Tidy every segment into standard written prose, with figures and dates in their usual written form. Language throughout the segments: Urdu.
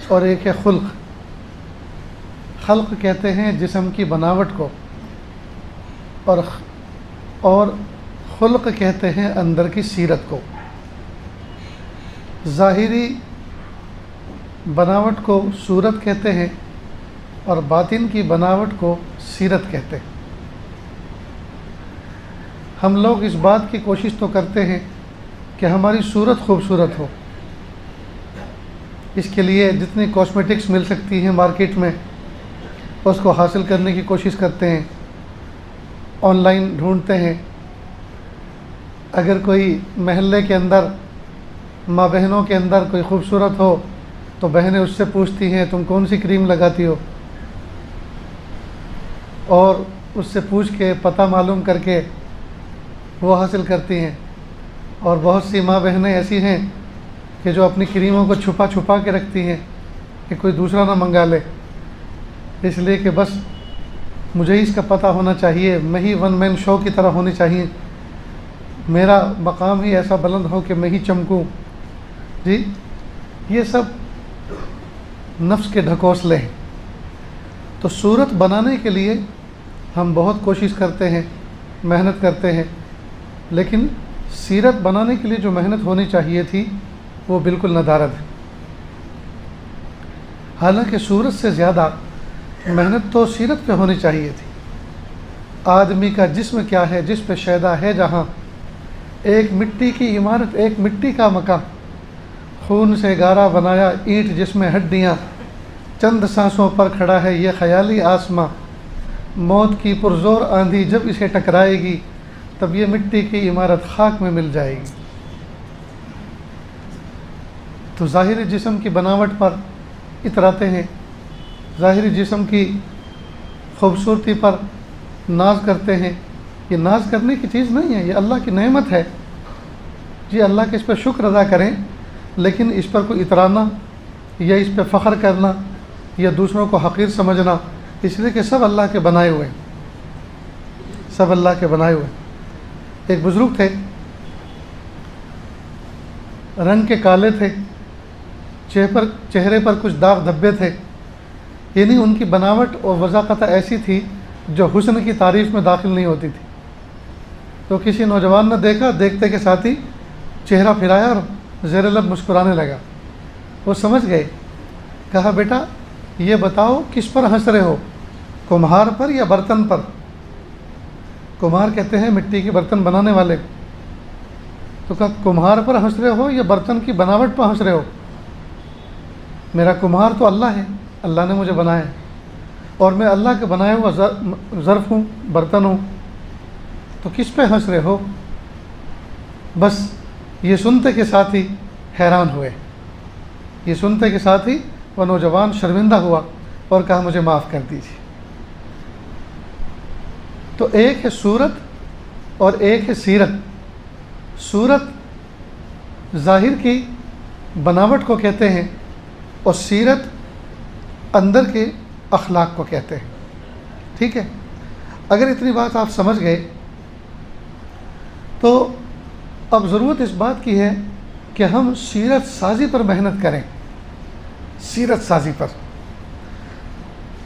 اور ایک ہے خلق۔ خلق کہتے ہیں جسم کی بناوٹ کو، اور خلق کہتے ہیں اندر کی سیرت کو۔ ظاہری بناوٹ کو صورت کہتے ہیں اور باطن کی بناوٹ کو سیرت کہتے ہیں۔ ہم لوگ اس بات کی کوشش تو کرتے ہیں کہ ہماری صورت خوبصورت ہو، اس کے لیے جتنی کاسمیٹکس مل سکتی ہیں مارکیٹ میں اس کو حاصل کرنے کی کوشش کرتے ہیں، آن لائن ڈھونڈتے ہیں۔ اگر کوئی محلے کے اندر ماں بہنوں کے اندر کوئی خوبصورت ہو تو بہنیں اس سے پوچھتی ہیں تم کون سی کریم لگاتی ہو، اور اس سے پوچھ کے پتہ معلوم کر کے وہ حاصل کرتی ہیں۔ اور بہت سی ماں بہنیں ایسی ہیں کہ جو اپنی کریموں کو چھپا چھپا کے رکھتی ہیں کہ کوئی دوسرا نہ منگا لے، اس لیے کہ بس مجھے ہی اس کا پتہ ہونا چاہیے، میں ہی ون مین شو کی طرح ہونی چاہیے، میرا مقام ہی ایسا بلند ہو کہ میں ہی چمکوں۔ جی یہ سب نفس کے ڈھکوسلے ہیں۔ تو صورت بنانے کے لیے ہم بہت کوشش کرتے ہیں، محنت کرتے ہیں، لیکن سیرت بنانے کے لیے جو محنت ہونی چاہیے تھی وہ بالکل ندارد ہے۔ حالانکہ صورت سے زیادہ محنت تو سیرت پہ ہونی چاہیے تھی۔ آدمی کا جسم کیا ہے جس پہ شیدا ہے جہاں، ایک مٹی کی عمارت ایک مٹی کا مکان، خون سے گارا بنایا اینٹ جس میں ہڈیاں، چند سانسوں پر کھڑا ہے یہ خیالی آسماں، موت کی پرزور آندھی جب اسے ٹکرائے گی تب یہ مٹی کی عمارت خاک میں مل جائے گی۔ تو ظاہری جسم کی بناوٹ پر اتراتے ہیں، ظاہری جسم کی خوبصورتی پر ناز کرتے ہیں۔ یہ ناز کرنے کی چیز نہیں ہے، یہ اللہ کی نعمت ہے جی، اللہ کے اس پہ شکر ادا کریں، لیکن اس پر کوئی اترانا یا اس پہ فخر کرنا یا دوسروں کو حقیر سمجھنا، اس لیے کہ سب اللہ کے بنائے ہوئے ہیں، سب اللہ کے بنائے ہوئے ہیں۔ ایک بزرگ تھے، رنگ کے کالے تھے، چہرے پر کچھ داغ دھبے تھے، یعنی ان کی بناوٹ اور وضاقت ایسی تھی جو حسن کی تعریف میں داخل نہیں ہوتی تھی۔ تو کسی نوجوان نے دیکھا، دیکھتے کے ساتھ ہی چہرہ پھرایا اور زیر لب مسکرانے لگا۔ وہ سمجھ گئے، کہا بیٹا یہ بتاؤ کس پر ہنس رہے ہو، کمہار پر یا برتن پر؟ کمہار کہتے ہیں مٹی کے برتن بنانے والے کو۔ تو کہا کمہار پر ہنس رہے ہو یا برتن کی بناوٹ پر ہنس رہے ہو؟ میرا کمہار تو اللہ ہے، اللہ نے مجھے بنایا ہے، اور میں اللہ کے بنایا ہوا ظرف ہوں، برتن ہوں، تو کس پہ ہنس رہے ہو؟ بس یہ سنتے کے ساتھ ہی حیران ہوئے، یہ سنتے کے ساتھ ہی وہ نوجوان شرمندہ ہوا اور کہا مجھے معاف کر دیجیے۔ تو ایک ہے صورت اور ایک ہے سیرت۔ صورت ظاہر کی بناوٹ کو کہتے ہیں اور سیرت اندر کے اخلاق کو کہتے ہیں۔ ٹھیک ہے، اگر اتنی بات آپ سمجھ گئے تو اب ضرورت اس بات کی ہے کہ ہم سیرت سازی پر محنت کریں۔ سیرت سازی پر،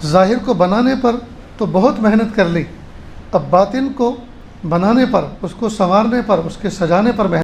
ظاہر کو بنانے پر تو بہت محنت کر لی، اب باطن کو بنانے پر، اس کو سنوارنے پر، اس کے سجانے پر محنت